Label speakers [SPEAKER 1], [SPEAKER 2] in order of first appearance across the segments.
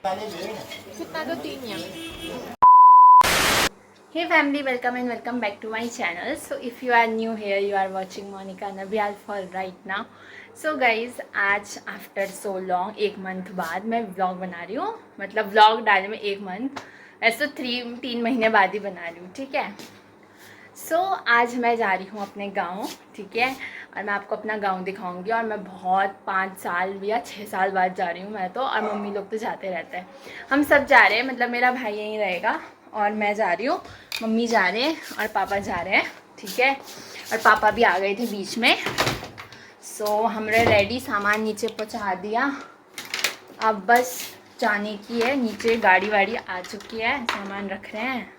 [SPEAKER 1] कितना तो 3 ही है। Hey family, welcome and welcome back to my channel. So if you are new here, you are watching Monica Nabial for right now. So guys, आज after so long, 1 month बाद मैं vlog बना रही हूँ. मतलब vlog डाले में 1 month, ऐसे तो 3 महीने बाद ही बना रही हूँ, ठीक है. So आज मैं जा रही हूँ अपने गाँव, ठीक है, और मैं आपको अपना गाँव दिखाऊंगी. और मैं बहुत 5 साल या 6 साल बाद जा रही हूँ मैं तो, और मम्मी लोग तो जाते रहते हैं. हम सब जा रहे हैं, मतलब मेरा भाई यहीं रहेगा और मैं जा रही हूँ, मम्मी जा रहे हैं और पापा जा रहे हैं, ठीक है. और पापा भी आ गए थे बीच में. सो हमने रेडी सामान नीचे पहुँचा दिया, अब बस जाने की है. नीचे गाड़ी वाड़ी आ चुकी है, सामान रख रहे हैं,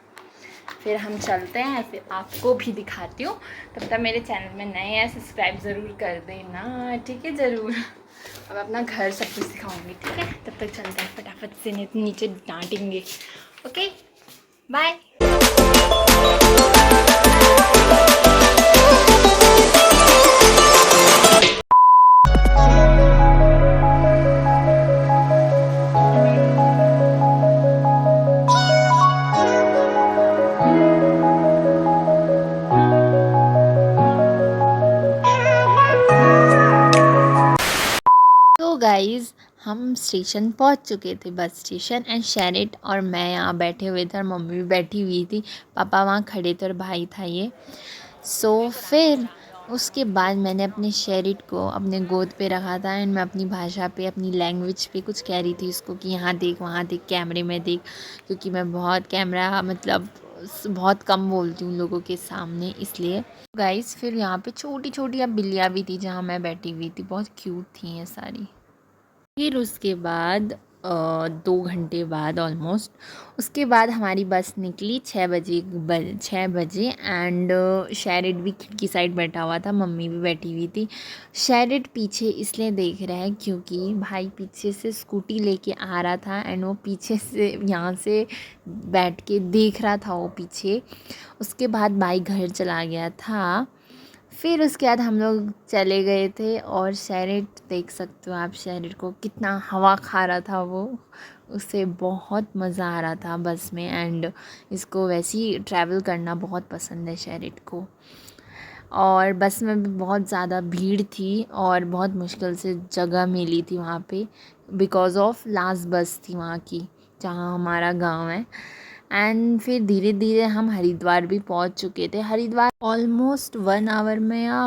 [SPEAKER 1] फिर हम चलते हैं. फिर आपको भी दिखाती हूँ. तब तक मेरे चैनल में नए हैं, सब्सक्राइब ज़रूर कर देना, ठीक है, ज़रूर. अब अपना घर सब कुछ दिखाऊंगी, ठीक है. तब तक चलते हैं फटाफट से, नहीं तो नीचे डांटेंगे. Okay, bye. तो गाइज़, हम स्टेशन पहुंच चुके थे, बस स्टेशन. एंड शेरिट और मैं यहाँ बैठे हुए थे और मम्मी भी बैठी हुई थी. पापा वहाँ खड़े थे और भाई था ये. सो फिर उसके बाद मैंने अपने शेरिट को अपने गोद पे रखा था. एंड मैं अपनी भाषा पे, अपनी लैंग्वेज पे कुछ कह रही थी उसको कि यहाँ देख, वहाँ देख, कैमरे में देख, क्योंकि मैं बहुत कैमरा मतलब बहुत कम बोलती हूँ लोगों के सामने, इसलिए. गाइस, फिर यहाँ पे छोटी छोटी अब बिल्लियाँ भी थी जहाँ मैं बैठी हुई थी, बहुत क्यूट थी ये सारी. फिर उसके बाद 2 घंटे बाद ऑलमोस्ट, उसके बाद हमारी बस निकली 6 बजे. एंड शेरिट भी खिड़की साइड बैठा हुआ था, मम्मी भी बैठी हुई थी. शेरिट पीछे इसलिए देख रहा है क्योंकि भाई पीछे से स्कूटी लेके आ रहा था. एंड वो पीछे से यहाँ से बैठ के देख रहा था वो पीछे. उसके बाद भाई घर चला गया था. फिर उसके बाद हम लोग चले गए थे. और शेरिट देख सकते हो आप, शेरिट को कितना हवा खा रहा था वो, उसे बहुत मज़ा आ रहा था बस में. एंड इसको वैसे ही ट्रैवल करना बहुत पसंद है शेरिट को. और बस में भी बहुत ज़्यादा भीड़ थी और बहुत मुश्किल से जगह मिली थी वहाँ पे, बिकॉज़ ऑफ लास्ट बस थी वहाँ की जहाँ हमारा गांव है. एंड फिर धीरे धीरे हम हरिद्वार भी पहुंच चुके थे. हरिद्वार ऑलमोस्ट 1 आवर में या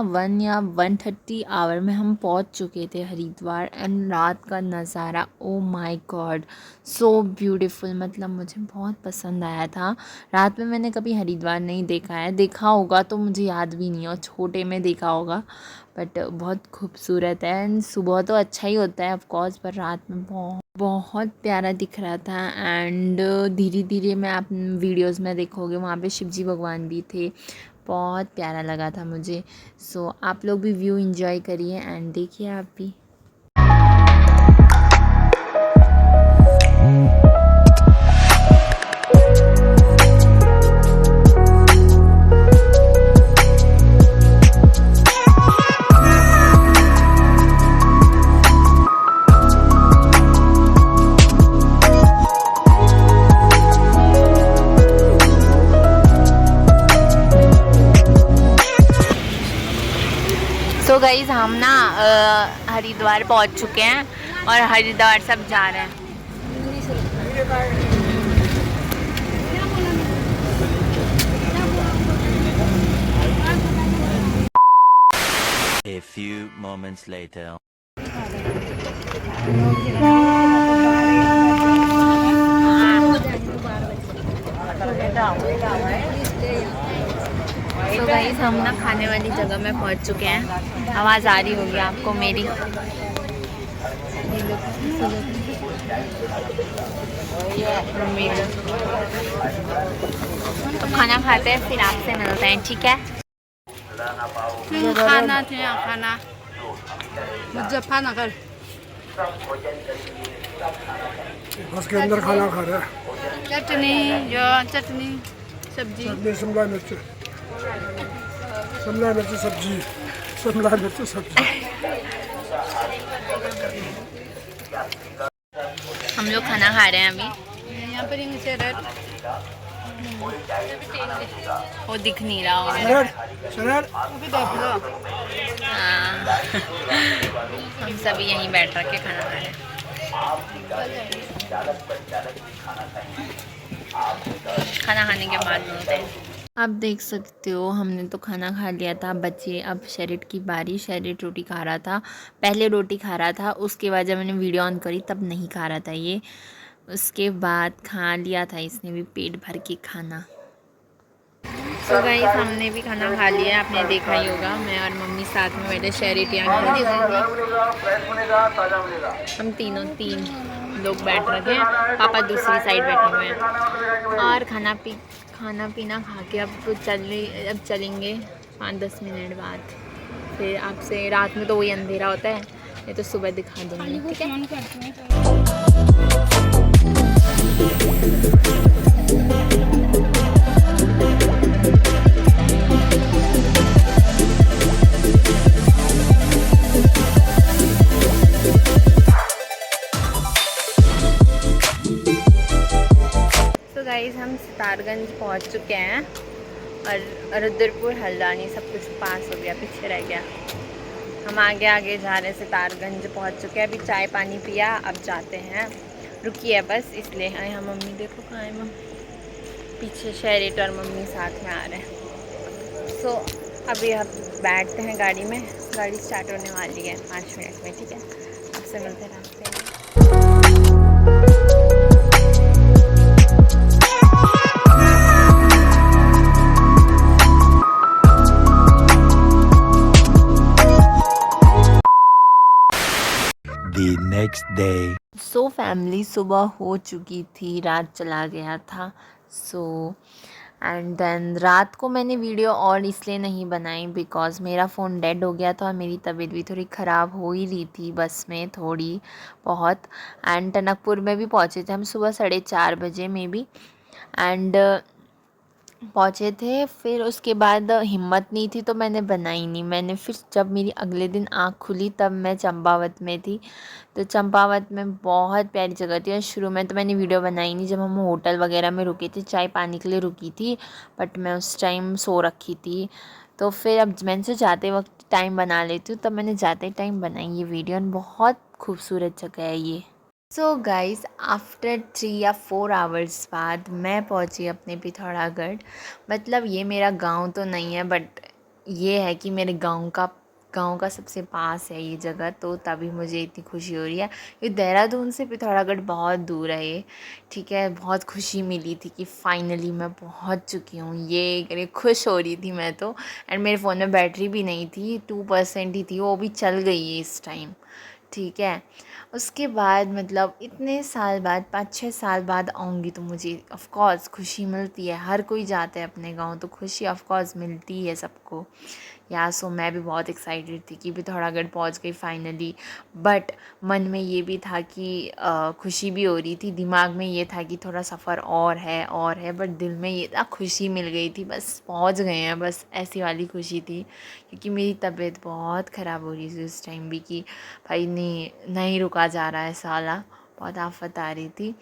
[SPEAKER 1] 1:30 आवर में हम पहुंच चुके थे हरिद्वार. एंड रात का नज़ारा, oh my God, so beautiful. मतलब मुझे बहुत पसंद आया था. रात में मैंने कभी हरिद्वार नहीं देखा है, देखा होगा तो मुझे याद भी नहीं है, और छोटे में देखा होगा, बट बहुत खूबसूरत है. एंड सुबह तो अच्छा ही होता है ऑफकोर्स, पर रात में बहुत प्यारा दिख रहा था. एंड धीरे धीरे में आप वीडियोस में देखोगे, वहाँ पे शिवजी भगवान भी थे, बहुत प्यारा लगा था मुझे. सो आप लोग भी व्यू एंजॉय करिए एंड देखिए आप भी. तो गाइस, हम ना हरिद्वार पहुंच चुके हैं और हरिद्वार सब जा रहे हैं.
[SPEAKER 2] A few moments later. तो गाइस, हम ना खाने वाली जगह में पहुंच चुके हैं. आवाज़ आ रही होगी आपको मेरी. तो खाना खाते हैं, फिर आपसे मिलते हैं, ठीक है.
[SPEAKER 1] खाना थे, खाना मुजफ्फरनगर कर.
[SPEAKER 3] बस के अंदर खाना खा रहा है.
[SPEAKER 1] चटनी, जो चटनी सब्जी,
[SPEAKER 3] शिमला मिर्च, शिमला मिर्च सब्जी, शिमला मिर्च सब्जी.
[SPEAKER 2] हम लोग खाना खा रहे हैं अभी।
[SPEAKER 4] यहाँ पर
[SPEAKER 2] वो दिख नहीं रहा होगा।
[SPEAKER 3] सलाद सलाद
[SPEAKER 2] हाँ। हम सभी यहीं बैठ रखे खाना खा रहे हैं। खाना खाने के बाद मिलते हैं।
[SPEAKER 1] आप देख सकते हो हमने तो खाना खा लिया था, बच्चे अब शेरिट की बारी। शेरिट रोटी खा रहा था, पहले रोटी खा रहा था, उसके बाद जब मैंने वीडियो ऑन करी तब नहीं खा रहा था ये। उसके बाद खा लिया था इसने भी पेट भर के खाना।
[SPEAKER 2] तो गाइस हमने भी खाना खा लिया, आपने देखा ही होगा। मैं और मम्मी साथ में बैठे शेरिट यहाँ। हम तीन लोग बैठ रखे हैं, पापा दूसरी साइड बैठे हुए हैं। और खाना पीना खा के अब चलेंगे 5-10 मिनट बाद। फिर आपसे रात में तो वही अंधेरा होता है, ये तो सुबह दिखा दूँगी, ठीक है। तो गाइस हम सितारगंज पहुंच चुके हैं और रुद्रपुर हल्द्वानी सब कुछ पास हो गया, पीछे रह गया। हम आगे जा रहे हैं, सितारगंज पहुंच चुके हैं। अभी चाय पानी पिया, अब जाते हैं। रुकी है बस इसलिए। यहाँ मम्मी देखो कहाँ है मम्मी, पीछे शेरिट और मम्मी साथ में आ रहे हैं। सो अभी हम बैठते हैं गाड़ी में, गाड़ी स्टार्ट होने वाली है 5 मिनट में, ठीक है। आपसे मिलते हैं रास्ते में।
[SPEAKER 5] The next day.
[SPEAKER 1] So family सुबह हो चुकी थी, रात चला गया था। एंड देन रात को मैंने वीडियो और इसलिए नहीं बनाई बिकॉज़ मेरा फ़ोन डेड हो गया था और मेरी तबीयत भी थोड़ी ख़राब हो ही रही थी बस में थोड़ी बहुत। एंड टनकपुर में भी पहुँचे थे हम सुबह 4:30 बजे में भी। एंड पहुँचे थे, फिर उसके बाद हिम्मत नहीं थी तो मैंने बनाई नहीं। मैंने फिर जब मेरी अगले दिन आँख खुली तब मैं चंपावत में थी। तो चंपावत में बहुत प्यारी जगह थी और शुरू में तो मैंने वीडियो बनाई नहीं। जब हम होटल वगैरह में रुके थे, चाय पानी के लिए रुकी थी, बट मैं उस टाइम सो रखी थी। तो फिर अब मैंने से जाते वक्त टाइम बना लेती हूँ, तब मैंने जाते टाइम बनाई ये वीडियो। बहुत खूबसूरत जगह है ये। सो गाइज़ आफ्टर 3 या 4 आवर्स बाद मैं पहुंची अपने पिथौरागढ़। मतलब ये मेरा गांव तो नहीं है, बट ये है कि मेरे गांव का सबसे पास है ये जगह, तो तभी मुझे इतनी खुशी हो रही है। ये देहरादून से पिथौरागढ़ बहुत दूर है ये, ठीक है। बहुत खुशी मिली थी कि फ़ाइनली मैं पहुंच चुकी हूँ, ये खुश हो रही थी मैं तो। एंड मेरे फ़ोन में बैटरी भी नहीं थी, 2% ही थी, वो भी चल गई है इस टाइम, ठीक है। उसके बाद मतलब इतने साल बाद 5-6 साल बाद आऊँगी तो मुझे ऑफ़ कोर्स खुशी मिलती है। हर कोई जाता है अपने गांव तो खुशी ऑफ़ कोर्स मिलती है सबको। सो मैं भी बहुत एक्साइटेड थी कि पिथौरागढ़ पहुंच गई फ़ाइनली। बट मन में ये भी था कि खुशी भी हो रही थी, दिमाग में ये था कि थोड़ा सफ़र और है, बट दिल में ये खुशी मिल गई थी, बस पहुंच गए हैं, बस ऐसी वाली खुशी थी। क्योंकि मेरी तबीयत बहुत ख़राब हो रही थी उस टाइम भी कि भाई नहीं रुका जा रहा है साला, बहुत आफत आ रही थी।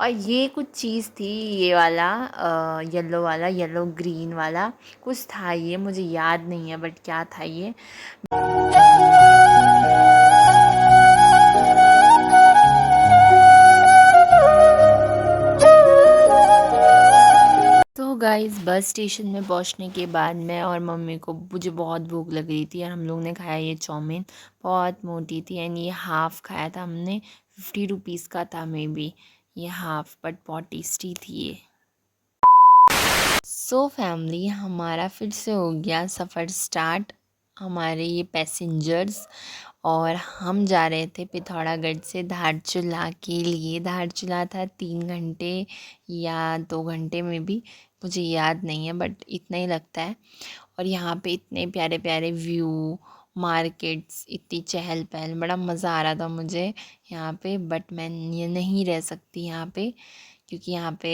[SPEAKER 1] और ये कुछ चीज़ थी, ये वाला येलो ग्रीन वाला कुछ था, ये मुझे याद नहीं है बट क्या था ये। तो गाइस बस स्टेशन में पहुंचने के बाद मैं और मम्मी को, मुझे बहुत भूख लग रही थी और हम लोग ने खाया ये चाउमीन, बहुत मोटी थी। एंड ये हाफ़ खाया था हमने, 50 रुपीज़ का था मे बी ये हाफ़, बट बहुत टेस्टी थी ये। सो फैमिली हमारा फिर से हो गया सफ़र स्टार्ट, हमारे ये पैसेंजर्स, और हम जा रहे थे पिथौरागढ़ से धारचूला के लिए। धारचूला था 3 घंटे या 2 घंटे में भी, मुझे याद नहीं है बट इतना ही लगता है। और यहाँ पे इतने प्यारे प्यारे व्यू, मार्केट्स, इतनी चहल पहल, बड़ा मज़ा आ रहा था मुझे यहाँ पे। बट मैं ये नहीं रह सकती यहाँ पे क्योंकि यहाँ पे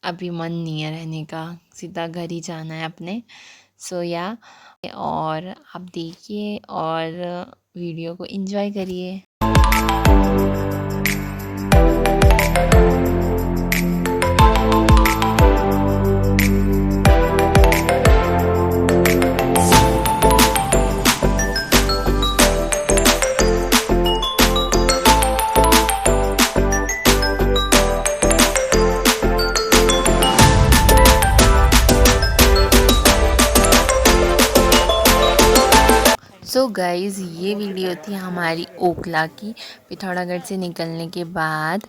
[SPEAKER 1] अभी मन नहीं है रहने का, सीधा घर ही जाना है अपने। सो और आप देखिए और वीडियो को एंजॉय करिए। तो गाइज़ ये वीडियो थी हमारी ओखला की। पिथौरागढ़ से निकलने के बाद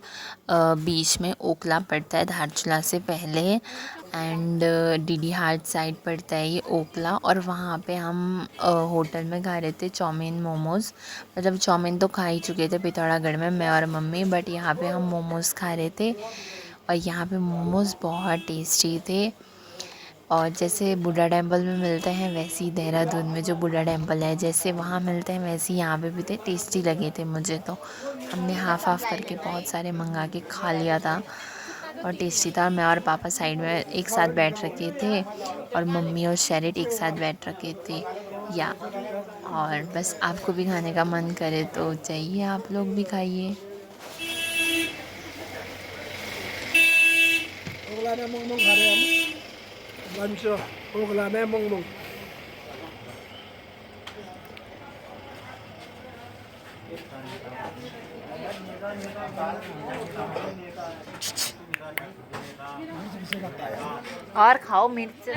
[SPEAKER 1] बीच में ओखला पड़ता है धारचूला से पहले, एंड डीडी हाट साइड पड़ता है ये ओखला। और वहाँ पे हम होटल में खा रहे थे चाउमीन मोमोज़। मतलब चाउमीन तो खा ही चुके थे पिथौरागढ़ में मैं और मम्मी, बट यहाँ पे हम मोमोज़ खा रहे थे और यहाँ पे मोमोज़ बहुत टेस्टी थे। और जैसे बुद्धा टेम्पल में मिलते हैं वैसे ही देहरादून में जो बुद्धा टेम्पल है जैसे वहाँ मिलते हैं वैसे ही यहाँ पे भी थे। टेस्टी लगे थे मुझे तो। हमने हाफ़ हाफ़ करके बहुत सारे मंगा के खा लिया था और टेस्टी था। मैं और पापा साइड में एक साथ बैठ रखे थे और मम्मी और शेरिट एक साथ बैठ रखे थे या। और बस आपको भी खाने का मन करे तो चाहिए आप लोग भी खाइए।
[SPEAKER 3] ओगला में मुंग खा रहे हैं हम लंच। ओगला में मुंग।
[SPEAKER 2] और खाओ मिर्च।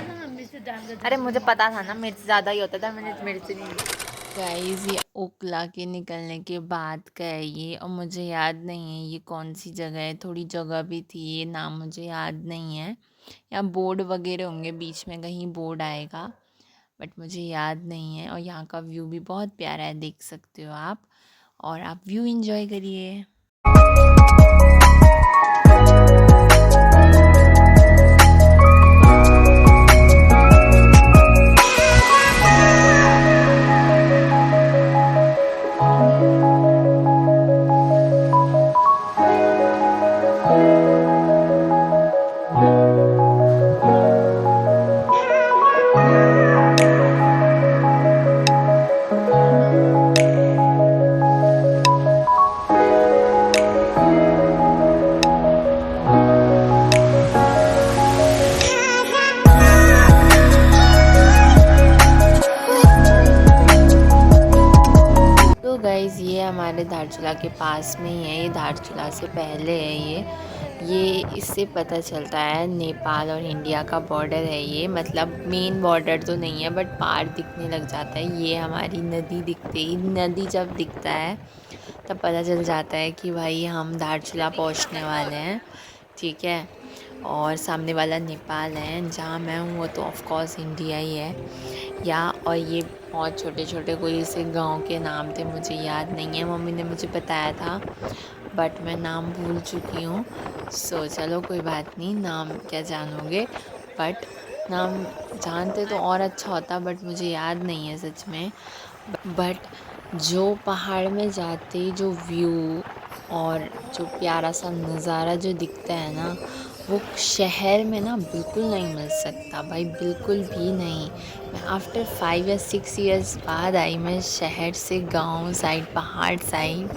[SPEAKER 2] अरे मुझे पता था ना मिर्च ज़्यादा ही होता था, मैंने मिर्च नहीं ली।
[SPEAKER 1] गाइस ये ओखला के निकलने के बाद का है ये, और मुझे याद नहीं है ये कौन सी जगह है। थोड़ी जगह भी थी, ये नाम मुझे याद नहीं है। यहाँ बोर्ड वगैरह होंगे, बीच में कहीं बोर्ड आएगा, बट मुझे याद नहीं है। और यहाँ का व्यू भी बहुत प्यारा है, देख सकते हो आप। और आप व्यू एंजॉय करिए। तो गाइज़ ये हमारे धारचूला के पास में ही है, ये धारचूला से पहले है ये इससे पता चलता है नेपाल और इंडिया का बॉर्डर है ये। मतलब मेन बॉर्डर तो नहीं है बट पार दिखने लग जाता है। ये हमारी नदी दिखती है, नदी जब दिखता है तब पता चल जाता है कि भाई हम धारचूला पहुंचने वाले हैं, ठीक है। और सामने वाला नेपाल है, जहाँ मैं हूँ वो तो ऑफ कोर्स इंडिया ही है या। और ये बहुत छोटे छोटे कोई से गांव के नाम थे, मुझे याद नहीं है। मम्मी ने मुझे बताया था बट मैं नाम भूल चुकी हूँ। सो चलो कोई बात नहीं, नाम क्या जानोगे, बट नाम जानते तो और अच्छा होता, बट मुझे याद नहीं है सच में। बट जो पहाड़ में जाते जो व्यू और जो प्यारा सा नज़ारा जो दिखता है ना, वो शहर में ना बिल्कुल नहीं मिल सकता भाई, बिल्कुल भी नहीं। मैं आफ्टर 5 या 6 इयर्स बाद आई मैं शहर से गांव साइड, पहाड़ साइड,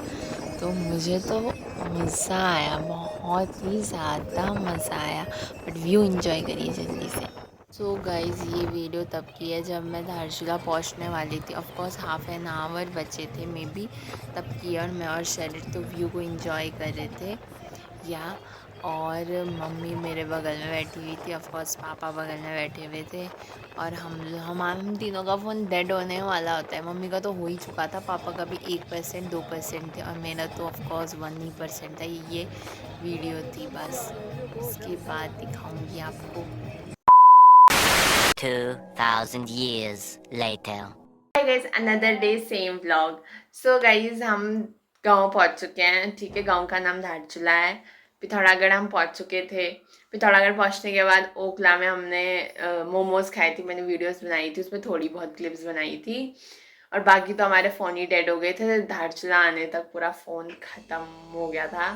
[SPEAKER 1] तो मुझे तो मज़ा आया, बहुत ही ज़्यादा मज़ा आया। बट व्यू एंजॉय करिए जल्दी से। सो गाइज़ ये वीडियो तब की है जब मैं धारचूला पहुंचने वाली थी। Of course half an hour बचे थे मे बी, तब की। और मैं और शेरिट तो व्यू को एंजॉय कर रहे थे या। और मम्मी मेरे बगल में बैठी हुई थी, ऑफ कोर्स पापा बगल में बैठे हुए थे। और हम तीनों का फ़ोन डेड होने वाला होता है। मम्मी का तो हो ही चुका था, पापा का भी 1% 2% थे, और मेरा तो ऑफ कोर्स 1% था। ये वीडियो थी बस, उसके बाद दिखाऊंगी आपको।
[SPEAKER 4] 2,000 years later.
[SPEAKER 2] Hi guys, another day same vlog. So guys हम गांव पहुंच चुके हैं, ठीक है। गांव का नाम धारचूला है। पिथौरागढ़ हम पहुंच चुके थे। पिथौरागढ़ पहुंचने के बाद ओखला में हमने मोमोज खाए थे। मैंने वीडियोस बनाई थी, उसमें थोड़ी बहुत क्लिप्स बनाई थी, और बाकी तो हमारे फ़ोन ही डेड हो गए थे। धारचूला आने तक पूरा फ़ोन ख़त्म हो गया था,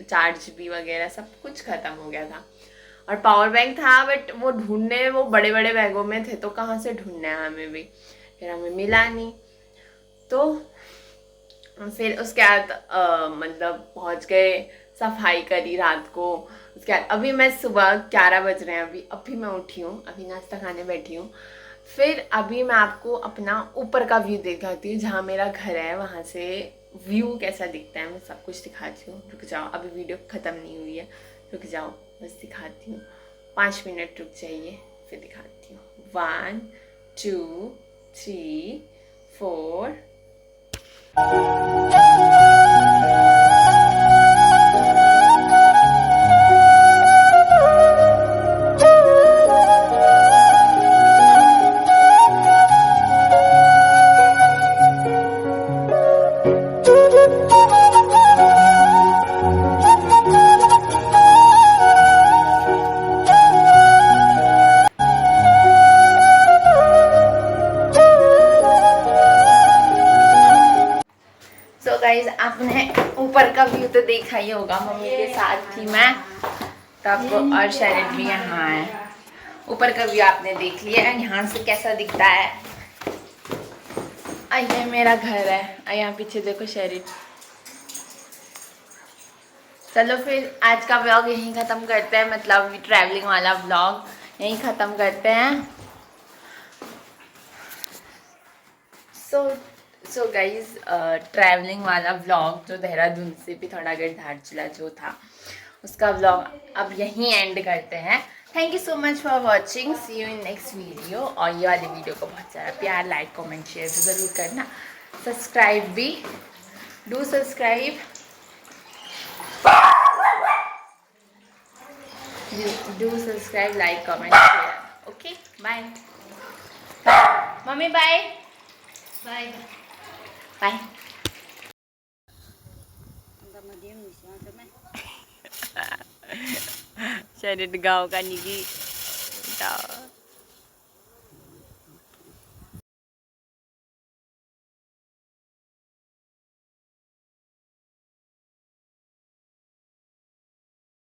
[SPEAKER 2] चार्ज भी वगैरह सब कुछ ख़त्म हो गया था। और पावर बैंक था बट वो ढूंढने, वो बड़े बड़े बैगों में थे तो कहाँ से ढूंढना है हमें भी, फिर हमें मिला नहीं। तो फिर उसके बाद मतलब पहुंच गए, सफाई करी रात को। उसके बाद अभी मैं सुबह 11 बज रहे हैं, अभी मैं उठी हूँ, अभी नाश्ता खाने बैठी हूँ। फिर अभी मैं आपको अपना ऊपर का व्यू दिखाती हूँ, जहाँ मेरा घर है वहाँ से व्यू कैसा दिखता है, मैं सब कुछ दिखाती हूँ। रुक जाओ, अभी वीडियो ख़त्म नहीं हुई है, रुक जाओ बस दिखाती हूँ। 5 मिनट रुक जाइए, फिर दिखाती हूँ। 1 2 3 4. सो गाइज आपने ऊपर का व्यू तो देखा ही होगा, मम्मी के साथ थी मैं तब और शैरिट भी यहाँ है। ऊपर का व्यू आपने देख लिया है, यहाँ से कैसा दिखता है। ये मेरा घर है, यहाँ पीछे देखो शैरिट। चलो फिर आज का व्लॉग यहीं ख़त्म करते हैं, मतलब ट्रैवलिंग वाला व्लॉग यहीं ख़त्म करते हैं। सो गाइज ट्रैवलिंग वाला व्लॉग जो देहरादून से भी थोड़ा धारचूला जो था उसका व्लॉग अब यहीं एंड करते हैं। Thank you so much for watching, see you in next video. और ये वाली वीडियो को बहुत सारा प्यार, लाइक, कमेंट, शेयर तो ज़रूर करना। सब्सक्राइब भी, do subscribe, like, comment, share. Okay, bye mummy, bye bye bye. शरीर गाँव का निगी